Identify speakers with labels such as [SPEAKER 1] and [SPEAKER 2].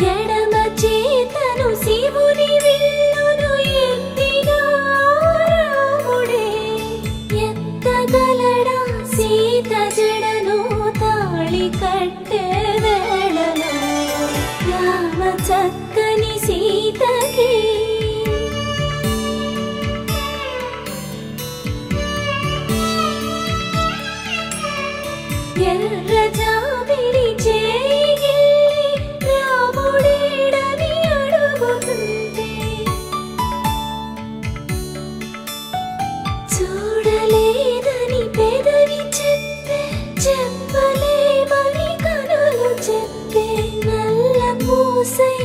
[SPEAKER 1] ఎడమ చేతను శివుని విల్లును ఎత్తిన రాముడే ఎత్తగలడా సీత జడను తాళి కట్టే వేళలో రామ చక్కని సీతకి ఎర్ర జాబిలి చేయి రాముడేడని అడుగుతుంటే చూడలేదని పెదవి చెప్పే చెప్పలేమని కనులు చెప్పే నల్ల పూసై